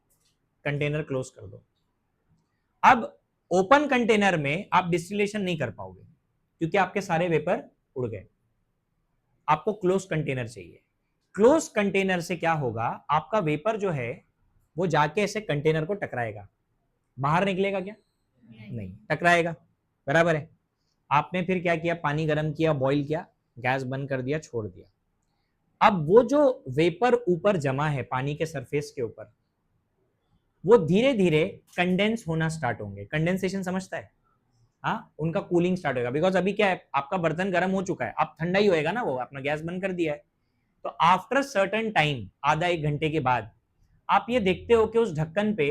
S1: कंटेनर क्लोज कर दो। अब ओपन कंटेनर में आप डिस्टिलेशन नहीं कर पाओगे क्योंकि आपके सारे वेपर उड़ गए, आपको क्लोज कंटेनर चाहिए। क्लोज कंटेनर से क्या होगा, आपका वेपर जो है वो जाके ऐसे कंटेनर को टकराएगा, बाहर निकलेगा क्या, नहीं टकराएगा, बराबर है। आपने फिर क्या किया, पानी गर्म किया, बॉईल किया, गैस बंद कर दिया, छोड़ दिया। अब वो जो वेपर ऊपर जमा है पानी के सरफेस के ऊपर, वो धीरे धीरे कंडेंस होना स्टार्ट होंगे। कंडेंसेशन समझता है, हाँ, उनका कूलिंग स्टार्ट होगा। बिकॉज अभी क्या है, आपका बर्तन गर्म हो चुका है, अब ठंडा ही होएगा ना, वो अपना गैस बंद कर दिया है। तो आफ्टर सर्टेन टाइम, आधा 1 घंटे के बाद, आप ये देखते हो कि उस ढक्कन पे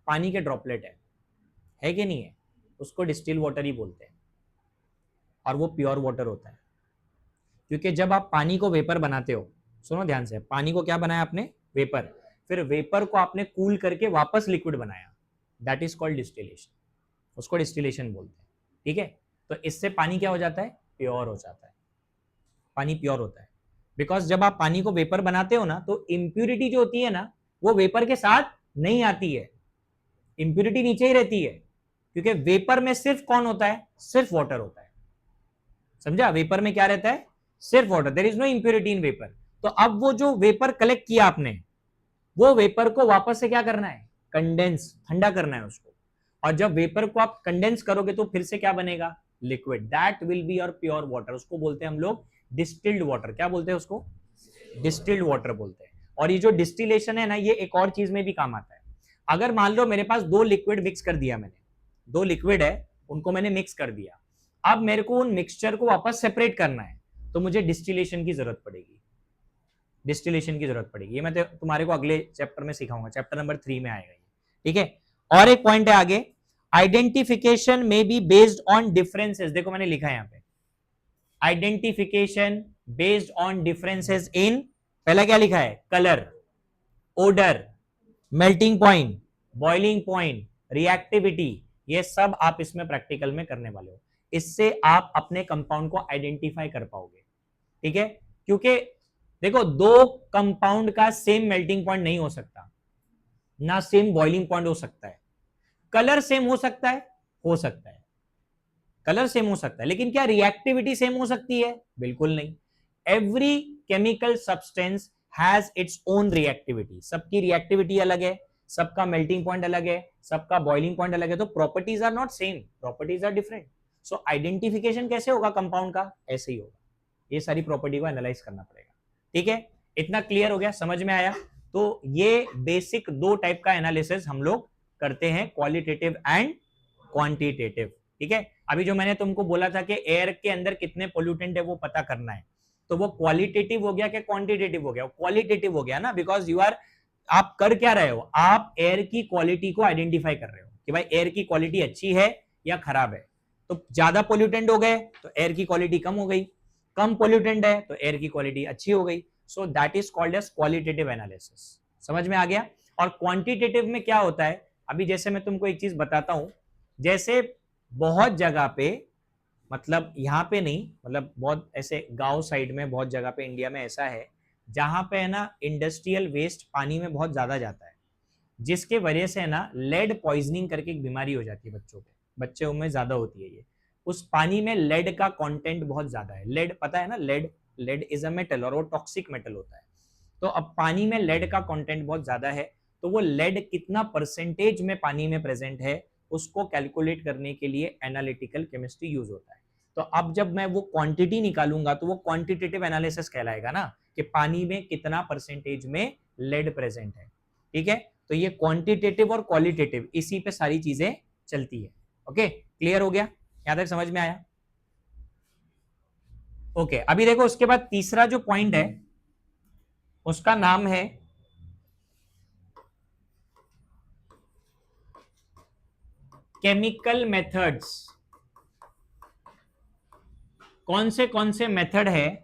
S1: पानी के ड्रॉपलेट है कि नहीं है, उसको डिस्टिल वाटर ही बोलते हैं, और वो प्योर वाटर होता है। क्योंकि जब आप पानी को वेपर बनाते हो, सुनो ध्यान से, पानी को क्या बनाया आपने, वेपर, फिर वेपर को आपने कूल करके वापस लिक्विड बनाया, दैट इज कॉल्ड डिस्टिलेशन, उसको डिस्टिलेशन बोलते हैं। ठीक है, तो इससे पानी क्या हो जाता है, प्योर हो जाता है, पानी प्योर होता है। बिकॉज जब आप पानी को वेपर बनाते हो ना, तो इंप्यूरिटी जो होती है ना, वो वेपर के साथ नहीं आती है, इंप्यूरिटी नीचे ही रहती है, क्योंकि वेपर में सिर्फ कौन होता है, सिर्फ वाटर होता है। समझा, वेपर में क्या रहता है, सिर्फ water, there is no impurity in vapour. तो अब वो जो वेपर कलेक्ट किया आपने, वो वेपर को वापस से क्या करना है, कंडेंस, ठंडा करना है उसको। और जब वेपर को आप कंडेंस करोगे तो फिर से क्या बनेगा, liquid, that will be your pure water. उसको बोलते हैं हम लोग डिस्टिल्ड वाटर। क्या बोलते हैं उसको, डिस्टिल्ड वाटर बोलते हैं। और ये जो डिस्टिलेशन है ना, ये एक और चीज में भी काम आता है। अगर मान लो मेरे पास दो लिक्विड मिक्स कर दिया मैंने, दो लिक्विड है उनको मैंने मिक्स कर दिया, अब मेरे को उन मिक्सचर को वापस सेपरेट करना है, तो मुझे डिस्टिलेशन की जरूरत पड़ेगी, डिस्टिलेशन की जरूरत पड़ेगी। ये मैं तुम्हारे को अगले चैप्टर में सिखाऊंगा, चैप्टर नंबर 3 में आएगा ये। ठीक है, और एक पॉइंट है आगे, आइडेंटिफिकेशन में बी बेस्ड ऑन डिफरेंसेस। देखो मैंने लिखा है यहां पे, identification based on differences in, पहला क्या लिखा है, colour, odour, melting point, boiling point, reactivity, ये सब आप इसमें प्रैक्टिकल में करने वाले हो। इससे आप अपने कंपाउंड को आइडेंटिफाई कर पाओगे। ठीक है, क्योंकि देखो दो कंपाउंड का सेम मेल्टिंग पॉइंट नहीं हो सकता, ना सेम बॉइलिंग पॉइंट हो सकता है। कलर सेम हो सकता है, हो सकता है, कलर सेम हो सकता है, लेकिन क्या रिएक्टिविटी सेम हो सकती है, बिल्कुल नहीं। Every chemical substance has its own reactivity, सबकी रिएक्टिविटी अलग है, सबका मेल्टिंग पॉइंट अलग है, सबका बॉइलिंग पॉइंट अलग है, तो properties are not same, properties are different. So identification कैसे होगा कंपाउंड का, ऐसे ही होगा, ये सारी प्रॉपर्टी को एनालाइज करना पड़ेगा। ठीक है, इतना क्लियर हो गया, समझ में आया। तो ये बेसिक दो टाइप का एनालिसिस हम लोग करते हैं, क्वालिटेटिव एंड क्वांटिटेटिव। ठीक है, अभी जो मैंने तुमको बोला था कि एयर के अंदर कितने पोल्यूटेंट है वो पता करना है, तो वो क्वालिटेटिव हो गया कि क्वांटिटेटिव हो गया, क्वालिटेटिव हो गया ना, बिकॉज यू आर, आप कर क्या रहे हो, आप एयर की क्वालिटी को आइडेंटिफाई कर रहे हो कि भाई एयर की क्वालिटी अच्छी है या खराब है। तो ज्यादा पोल्यूटेंट हो गए तो एयर की क्वालिटी कम हो गई, कम पोल्यूटेंट है तो एयर की क्वालिटी अच्छी हो गई। So that is called as qualitative analysis. समझ में आ गया। और क्वांटिटेटिव में क्या होता है, अभी जैसे मैं तुमको एक चीज बताता हूं, जैसे बहुत जगह पे, मतलब यहाँ पे नहीं, मतलब बहुत ऐसे गांव साइड में बहुत जगह पे इंडिया में ऐसा है जहां पे है ना इंडस्ट्रियल वेस्ट पानी में बहुत ज्यादा जाता है, जिसके वजह से है ना लेड पॉइजनिंग करके एक बीमारी हो जाती है बच्चों पे, बच्चों में ज्यादा होती है ये। उस पानी में लेड का कंटेंट बहुत ज्यादा है, लेड पता है ना, lead, lead is a metal और वो टॉक्सिक मेटल होता है। तो अब पानी में लेड का कंटेंट बहुत ज्यादा है, तो वो लेड कितना परसेंटेज में पानी में प्रेजेंट है उसको कैलकुलेट करने के लिए एनालिटिकल केमिस्ट्री यूज होता है। तो अब जब मैं वो क्वांटिटी निकालूंगा तो वो क्वांटिटेटिव एनालिसिस कहलाएगा ना, कि पानी में कितना परसेंटेज में लेड प्रेजेंट है। ठीक है, तो ये क्वांटिटेटिव और क्वालिटेटिव इसी पे सारी चीजें चलती है। ओके, क्लियर हो गया, यहां तक समझ में आया। ओके, अभी देखो उसके बाद तीसरा जो पॉइंट है उसका नाम है केमिकल मेथड्स। कौन से मेथड है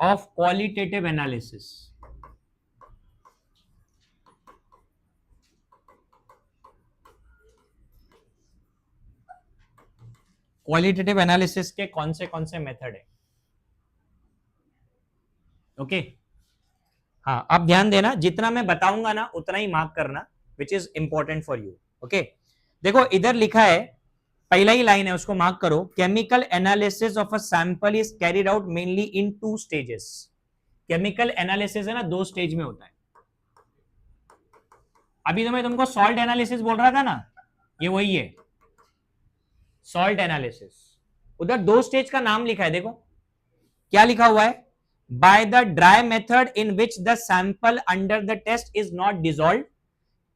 S1: of qualitative analysis. Qualitative analysis के कौन से मेथड है। ओके, हाँ अब ध्यान देना, जितना मैं बताऊंगा ना उतना ही मार्क करना, which is important for you. Okay, देखो इधर लिखा है, पहला ही लाइन है उसको मार्क करो, chemical analysis of a sample is carried out mainly in 2 stages. Chemical analysis है ना 2 स्टेज में होता है। अभी तो मैं तुमको सॉल्ट एनालिसिस बोल रहा था ना, ये वही है सॉल्ट एनालिसिस। उधर 2 स्टेज का नाम लिखा है, देखो क्या लिखा हुआ है, by the dry method in which the sample under the test is not dissolve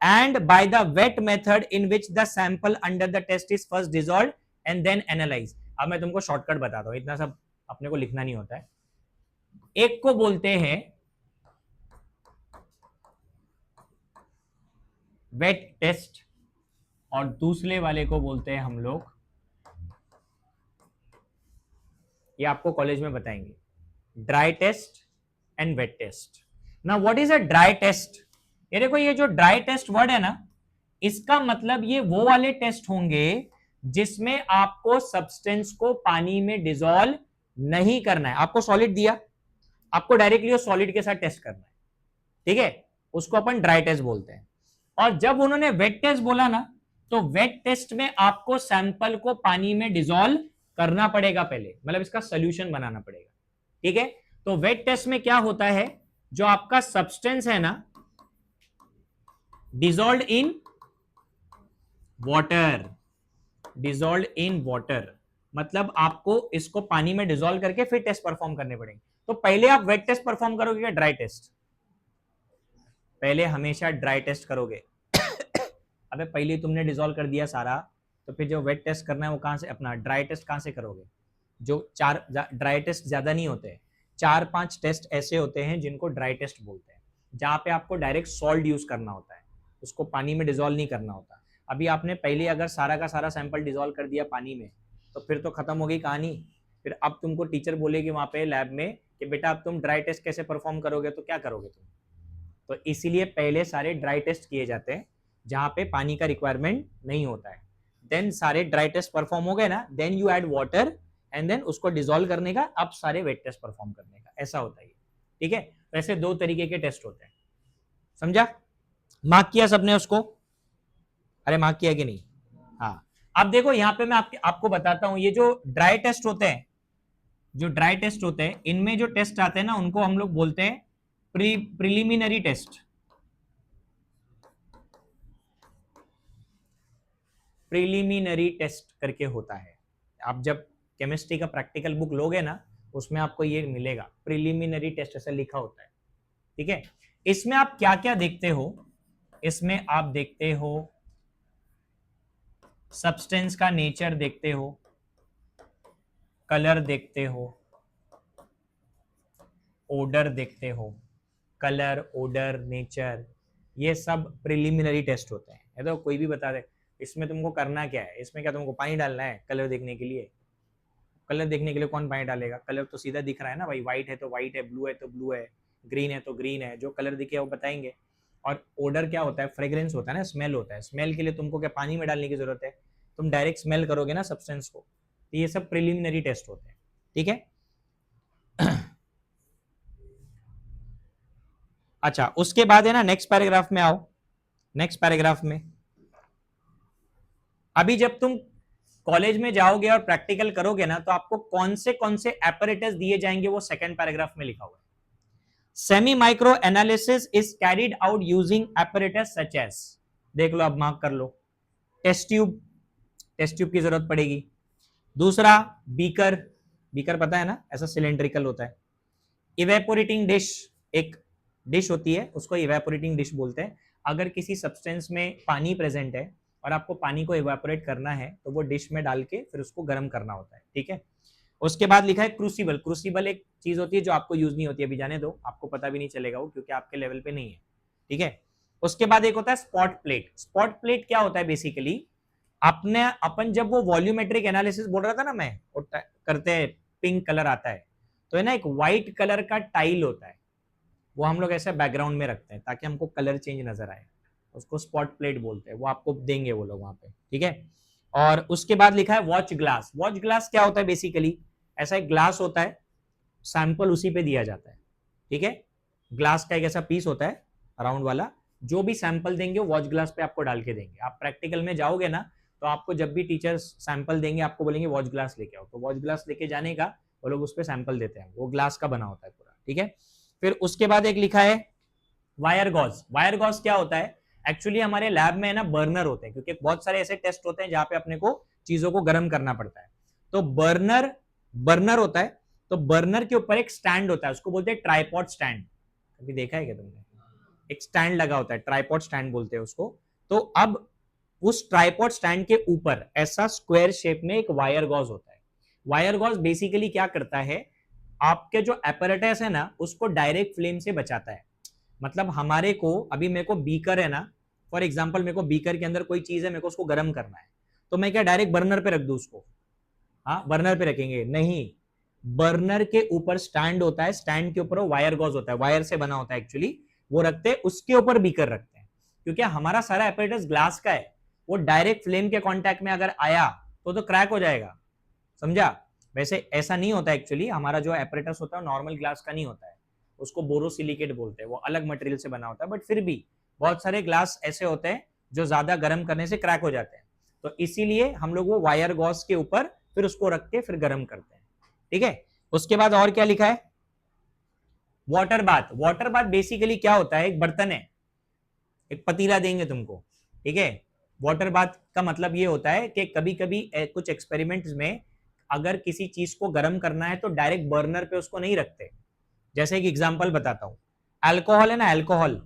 S1: and by the wet method in which the sample under the test is first dissolved and then analyzed। अब मैं तुमको शॉर्टकट बताता हूं, इतना सब अपने को लिखना नहीं होता है। एक को बोलते हैं वेट टेस्ट और दूसरे वाले को बोलते हैं हम लोग, ये आपको कॉलेज में बताएंगे, dry test and wet test. ना what is a dry test, ये देखो ये जो ड्राई टेस्ट वर्ड है ना, इसका मतलब ये वो वाले टेस्ट होंगे जिसमें आपको सब्सटेंस को पानी में डिसॉल्व नहीं करना है। आपको सॉलिड दिया, आपको डायरेक्टली वो सॉलिड के साथ टेस्ट करना है, ठीक है, उसको अपन ड्राई टेस्ट बोलते हैं। और जब उन्होंने वेट टेस्ट बोला ना, तो वेट टेस्ट में आपको सैंपल को पानी में डिसॉल्व करना पड़ेगा पहले, मतलब इसका सोल्यूशन बनाना पड़ेगा, ठीक है। तो वेट टेस्ट में क्या होता है, जो आपका सब्सटेंस है ना dissolve in water, dissolve in water, मतलब आपको इसको पानी में डिसॉल्व करके फिर टेस्ट परफॉर्म करने पड़ेंगे। तो पहले आप वेट टेस्ट परफॉर्म करोगे या ड्राई टेस्ट? पहले हमेशा ड्राई टेस्ट करोगे। अबे पहले तुमने डिसॉल्व कर दिया सारा, तो फिर जो वेट टेस्ट करना है वो कहां से, अपना ड्राई टेस्ट कहां से करोगे? जो चार ड्राई टेस्ट ज्यादा नहीं होते, 4-5 टेस्ट ऐसे होते हैं जिनको ड्राई टेस्ट बोलते हैं, जहां पे आपको डायरेक्ट सॉल्ट यूज करना होता है, उसको पानी में डिसॉल्व नहीं करना होता। अभी आपने पहले अगर सारा का सारा सैंपल डिसॉल्व कर दिया पानी में, तो फिर तो खत्म हो गई कहानी। फिर अब तुमको टीचर बोलेगी वहां पे लैब में कि बेटा अब तुम ड्राई टेस्ट कैसे परफॉर्म करोगे, तो क्या करोगे तुम? तो इसीलिए पहले सारे ड्राई टेस्ट किए जाते हैं जहां पे पानी का रिक्वायरमेंट नहीं होता है। देन सारे ड्राई टेस्ट परफॉर्म हो गए ना, then you add water and then उसको डिसॉल्व करने का, अब सारे वेट टेस्ट परफॉर्म करने का, ऐसा होता है, ठीक है। वैसे 2 तरीके के टेस्ट होते हैं, समझा? मार्क किया सबने उसको? अरे मार्क किया कि नहीं? हाँ। अब देखो यहां पे मैं आपको बताता हूं, ये जो ड्राई टेस्ट होते हैं, जो ड्राई टेस्ट होते हैं, इनमें जो टेस्ट आते हैं ना, उनको हम लोग बोलते हैं प्रिलिमिनरी टेस्ट। प्रिलिमिनरी टेस्ट करके होता है। आप जब केमिस्ट्री का प्रैक्टिकल बुक लोगे ना, उसमें आपको ये मिलेगा, प्रिलिमिनरी टेस्ट ऐसा लिखा होता है, ठीक है। इसमें आप क्या क्या देखते हो? इसमें आप देखते हो सब्सटेंस का नेचर देखते हो, कलर देखते हो, ओडर देखते हो, कलर, ओडर, नेचर, ये सब प्रिलिमिनरी टेस्ट होते हैं। ये तो कोई भी बता दे इसमें तुमको करना क्या है, इसमें क्या तुमको पानी डालना है कलर देखने के लिए? कलर देखने के लिए कौन पानी डालेगा? कलर तो सीधा दिख रहा है ना भाई, व्हाइट है तो व्हाइट है, ब्लू है तो ब्लू है, ग्रीन है तो ग्रीन है, जो कलर दिखे वो बताएंगे। और ओडर क्या होता है? फ्रेग्रेंस होता है ना, स्मेल होता है। स्मेल के लिए तुमको क्या पानी में डालने की जरूरत है? तुम डायरेक्ट स्मेल करोगे ना सब्सटेंस को। तो ये सब प्रिलिमिनरी टेस्ट होते हैं, ठीक है। अच्छा, उसके बाद है ना, नेक्स्ट पैराग्राफ में आओ। नेक्स्ट पैराग्राफ में अभी जब तुम कॉलेज में जाओगे और प्रैक्टिकल करोगे ना, तो आपको कौन से एपरेटस दिए जाएंगे वो सेकंड पैराग्राफ में लिखा हुआ है। Semi micro analysis is carried out using apparatus such as, देख लो, अब मार्क कर लो। टेस्ट ट्यूब, टेस्ट ट्यूब की जरूरत पड़ेगी। दूसरा बीकर, बीकर पता है ना, ऐसा सिलेंड्रिकल होता है। इवेपोरेटिंग डिश, एक डिश होती है, उसको इवेपोरेटिंग डिश बोलते हैं। अगर किसी सब्सटेंस में पानी प्रेजेंट है और आपको पानी को इवेपोरेट करना है, तो वो डिश में डाल के फिर उसको गर्म करना होता है, ठीक है। उसके बाद लिखा है क्रूसिबल। क्रूसिबल एक चीज होती है जो आपको यूज नहीं होती, अभी जाने दो, आपको पता भी नहीं चलेगा वो, क्योंकि आपके लेवल पे नहीं है, ठीक है। उसके बाद एक होता है स्पॉट प्लेट। स्पॉट प्लेट क्या होता है? बेसिकली अपन जब वो वॉल्यूमेट्रिक एनालिसिस बोल रहा था ना मैं, करते हैं, पिंक कलर आता है, तो है ना, एक व्हाइट कलर का टाइल होता है, वो हम लोग ऐसे बैकग्राउंड में रखते हैं ताकि हमको कलर चेंज नजर आए, उसको स्पॉट प्लेट बोलते हैं। वो आपको देंगे वो लोग वहां पे, ठीक है। और उसके बाद लिखा है वॉच ग्लास। वॉच ग्लास क्या होता है? बेसिकली ऐसा एक ग्लास होता है, सैंपल उसी पे दिया जाता है, ठीक है। ग्लास का एक ऐसा पीस होता है राउंड वाला, जो भी सैंपल देंगे वो वॉच ग्लास पे आपको डाल के देंगे। आप प्रैक्टिकल में जाओगे ना, तो आपको जब भी टीचर्स सैंपल देंगे, आपको बोलेंगे वॉच ग्लास लेके आओ, तो वॉच ग्लास लेके जाने का, वो लोग उस पर सैंपल देते हैं, वो ग्लास का बना होता है पूरा, ठीक है। फिर उसके बाद एक लिखा है वायर गॉज। वायर गॉज क्या होता है? एक्चुअली हमारे लैब में है ना बर्नर होते हैं, क्योंकि बहुत सारे ऐसे टेस्ट होते हैं जहां पे अपने को चीजों को गर्म करना पड़ता है। तो बर्नर होता है, तो बर्नर के ऊपर एक स्टैंड होता है, उसको बोलते हैं ट्राइपॉड स्टैंड। कभी देखा है क्या तुमने? एक स्टैंड लगा होता है, ट्राइपॉड स्टैंड बोलते हैं उसको। तो अब उस ट्राइपॉड स्टैंड के ऊपर ऐसा स्क्वायर शेप में एक वायर गॉज होता है। वायर गॉज बेसिकली क्या करता है? आपके जो एपरेटस है ना, उसको डायरेक्ट फ्लेम से बचाता है। मतलब हमारे को, अभी मेरे को बीकर है ना, फॉर एग्जांपल मेरे को बीकर के अंदर कोई चीज है, मेरे को उसको गर्म करना है, तो मैं क्या डायरेक्ट बर्नर पे रख दूं उसको? हाँ, बर्नर पे रखेंगे नहीं, बर्नर के ऊपर स्टैंड होता है, स्टैंड के ऊपर वो वायर गॉज होता है, वायर से बना होता है एक्चुअली, वो रखते हैं, उसके ऊपर बीकर रखते हैं। क्योंकि हमारा सारा एपरेटस ग्लास का है, वो डायरेक्ट फ्लेम के कांटेक्ट में अगर आया तो क्रैक हो जाएगा, समझा। वैसे ऐसा नहीं होता एक्चुअली, हमारा जो एपरेटस होता है नॉर्मल ग्लास का नहीं होता है, उसको बोरोसिलिकेट बोलते हैं, वो अलग मटेरियल से बना होता है, बट फिर भी बहुत सारे ग्लास ऐसे होते हैं जो ज्यादा गर्म करने से क्रैक हो जाते हैं, तो इसीलिए हम लोग वो वायर गॉस के ऊपर फिर उसको रख के फिर गर्म करते हैं, ठीक है। उसके बाद और क्या लिखा है, water bath. Water bath basically क्या होता है, एक बर्तन है, एक पतीला देंगे तुमको, ठीक है। वाटर बाथ का मतलब ये होता है कि कभी कभी कुछ एक्सपेरिमेंट्स में अगर किसी चीज को गर्म करना है तो डायरेक्ट बर्नर पे उसको नहीं रखते। जैसे एक एग्जांपल बताता हूं, अल्कोहल है ना, अल्कोहल,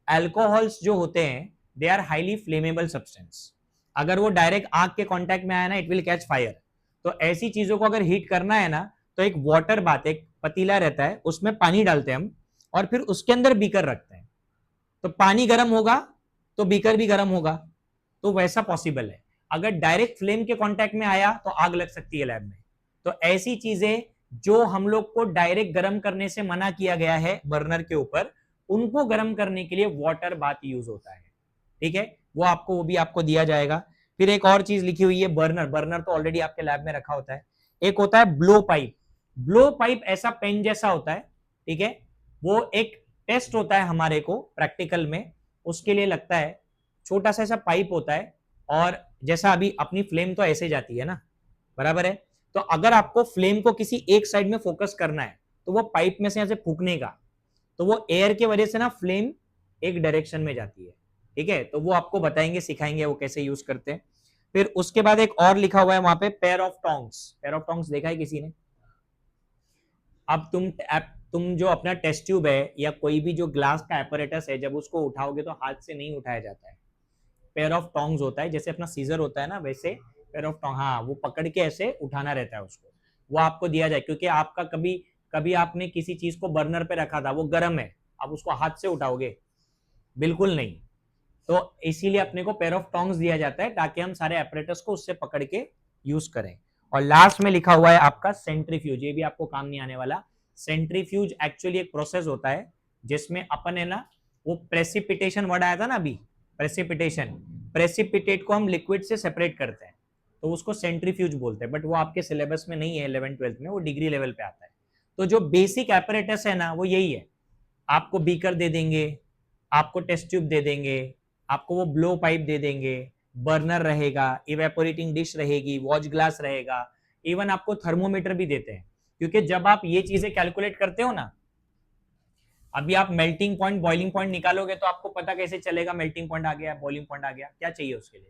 S1: अल्कोहल्स जो होते हैं they are highly flammable substance, अगर वो डायरेक्ट आग के कांटेक्ट में आया ना इट विल कैच फायर। तो ऐसी चीजों को अगर हीट करना है ना तो एक वाटर बाथ, एक पतीला रहता है, उसमें पानी डालते हैं हम और फिर उसके अंदर बीकर रखते हैं, तो पानी गर्म होगा तो बीकर भी गर्म होगा, तो वैसा पॉसिबल है। अगर डायरेक्ट फ्लेम के कांटेक्ट में आया तो आग लग सकती है लैब में। तो ऐसी चीजें जो हम लोग को डायरेक्ट गर्म करने से मना किया गया है बर्नर के ऊपर, उनको गर्म करने के लिए वाटर बाथ यूज होता है, ठीक है। वो भी आपको दिया जाएगा। फिर एक और चीज लिखी हुई है, बर्नर। बर्नर तो ऑलरेडी आपके लैब में रखा होता है। एक होता है ब्लो पाइप। ब्लो पाइप ऐसा पेन जैसा होता है, ठीक है, वो एक टेस्ट होता है हमारे को प्रैक्टिकल में, उसके लिए लगता है, छोटा सा ऐसा पाइप होता है, और जैसा अभी अपनी फ्लेम तो ऐसे जाती है ना, बराबर है, तो अगर आपको फ्लेम को किसी एक साइड में फोकस करना है तो वो पाइप में से ऐसे फूकने का, तो वो एयर के वजह से ना फ्लेम एक डायरेक्शन में जाती है, ठीक है। तो वो आपको बताएंगे, सिखाएंगे वो कैसे यूज करते हैं। फिर उसके बाद एक और लिखा हुआ है वहां पे, pair of tongs. Pair of tongs देखा है किसी ने? अब तुम जो अपना टेस्ट ट्यूब है या कोई भी जो ग्लास का एपरेटस है, जब उसको उठाओगे तो हाथ से नहीं उठाया जाता है, पेयर ऑफ टोंग्स होता है, जैसे अपना सीजर होता है ना वैसे पेयर ऑफ टोंग, हाँ, वो पकड़ के ऐसे उठाना रहता है उसको, वो आपको दिया जाए, क्योंकि आपका कभी कभी आपने किसी चीज को बर्नर पे रखा था, वो गर्म है, आप उसको हाथ से उठाओगे? बिल्कुल नहीं। तो इसीलिए अपने को पेयर ऑफ टोंग्स दिया जाता है ताकि हम सारे एपरेटस को उससे पकड़ के यूज करें। और लास्ट में लिखा हुआ है आपका सेंट्रीफ्यूज, ये भी आपको काम नहीं आने वाला। सेंट्रीफ्यूज एक्चुअली एक प्रोसेस होता है जिसमें अपन है ना, वो प्रेसिपिटेशन वर्ड आया था ना अभी, प्रेसिपिटेशन, प्रेसिपिटेट को हम लिक्विड से सेपरेट करते हैं, तो उसको सेंट्रीफ्यूज बोलते हैं, बट वो आपके सिलेबस में नहीं है 11th-12th में, वो डिग्री लेवल पे आता है। तो जो बेसिक एपरेटस है ना वो यही है, आपको बीकर दे देंगे, आपको टेस्ट ट्यूब दे देंगे, आपको वो ब्लो पाइप दे देंगे, बर्नर रहेगा, इवेपोरेटिंग डिश रहेगी, वॉच ग्लास रहेगा, इवन आपको थर्मोमीटर भी देते हैं, क्योंकि जब आप ये चीजें कैलकुलेट करते हो ना, अभी आप मेल्टिंग पॉइंट बॉइलिंग पॉइंट निकालोगे तो आपको पता कैसे चलेगा मेल्टिंग पॉइंट आ गया बॉइलिंग पॉइंट आ गया, क्या चाहिए उसके लिए?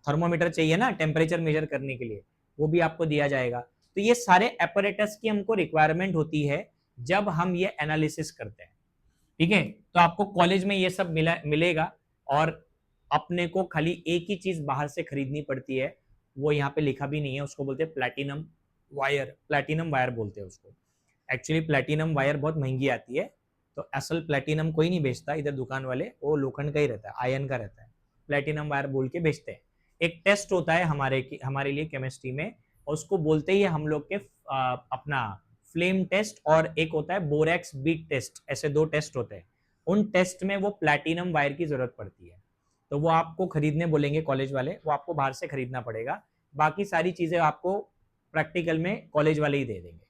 S1: थर्मोमीटर चाहिए ना, टेम्परेचर मेजर करने के लिए, वो भी आपको दिया जाएगा। तो ये सारे एपरेटस की हमको रिक्वायरमेंट होती है जब हम ये एनालिसिस करते हैं, ठीक है। तो आपको कॉलेज में ये सब मिलेगा, और अपने को खाली एक ही चीज बाहर से खरीदनी पड़ती है, वो यहाँ पे लिखा भी नहीं है, उसको बोलते हैं प्लैटिनम वायर। प्लैटिनम वायर बोलते हैं उसको। एक्चुअली प्लैटिनम वायर बहुत महंगी आती है, तो असल प्लैटिनम कोई नहीं बेचता इधर दुकान वाले, वो लोखंड का ही रहता है, आयन का रहता है, प्लैटिनम वायर बोल के बेचते हैं। एक टेस्ट होता है हमारे लिए केमिस्ट्री में, उसको बोलते ही हम लोग के अपना फ्लेम टेस्ट, और एक होता है बोरेक्स बीट टेस्ट, ऐसे दो टेस्ट होते हैं। उन टेस्ट में वो प्लैटिनम वायर की जरूरत पड़ती है, तो वो आपको खरीदने बोलेंगे कॉलेज वाले, वो आपको बाहर से खरीदना पड़ेगा, बाकी सारी चीजें आपको प्रैक्टिकल में कॉलेज वाले ही दे देंगे।